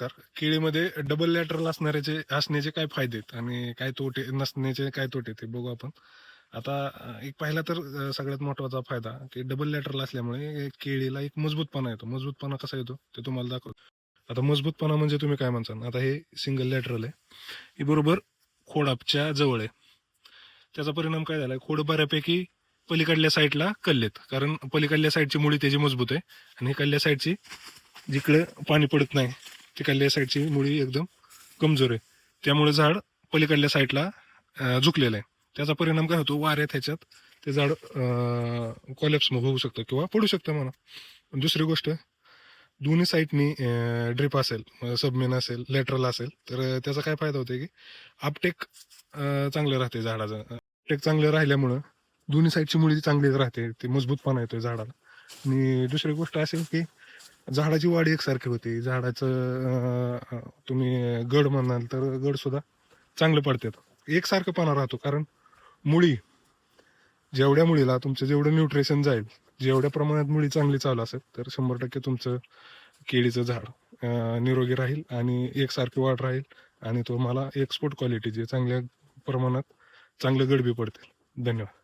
तर केळीमध्ये double lateral असण्याचे काय फायदे आहेत आणि काय तोटे नसण्याचे काय तोटे ते बघू आपण. आता एक पाहिला तर सगळ्यात महत्वाचा फायदा की डबल लॅटरल असल्यामुळे केळीला एक मजबूतपणा येतो. मजबूतपणा कसा येतो ते तुम्हाला दाखवतो. आता मजबूतपणा म्हणजे तुम्ही काय म्हणता, आता हे सिंगल लॅटरल आहे, ही बरोबर खोडाच्या जवळ आहे. त्याचा परिणाम काय झालाय, खोड बऱ्यापैकी पलीकडल्या साईडला कल्लेत, कारण पलीकडल्या साईडची मुळी त्याची मजबूत आहे आणि इकडल्या साईडची जिकडे पाणी पडत नाही तिकडल्या साईडची मुळी एकदम कमजोर आहे. त्यामुळे झाड पलीकडल्या साईडला झुकलेलं आहे. त्याचा परिणाम काय होतो, वाऱ्यात ह्याच्यात ते झाड कॉलॅप्स होऊ शकतं किंवा पडू शकतं म्हणा. दुसरी गोष्ट, दोन्ही साईडनी ड्रिप असेल, सबमेन असेल, लॅटरल असेल, तर त्याचा काय फायदा होतो की आपटेक चांगलं राहते झाडाचं. आपटेक चांगलं राहिल्यामुळं दोन्ही साईडची मुळी चांगली राहते, ते मजबूतपणा येतोय झाडाला. आणि दुसरी गोष्ट असेल की झाडाची वाढ एकसारखी होती. झाडाचं तुम्ही गड म्हणाल तर गड सुद्धा चांगलं पडतात. एकसारखंपणा राहतो, कारण मुळी, जेवढ्या मुळीला तुमचं जेवढं न्यूट्रिशन जाईल, जेवढ्या प्रमाणात मुळी चांगली चालू असेल, तर 100% तुमचं केळीचं झाड निरोगी राहील आणि एकसारखी वाढ राहील आणि तुम्हाला एक्सपोर्ट क्वालिटीचे चांगल्या प्रमाणात चांगलं गड बी पडतील. धन्यवाद.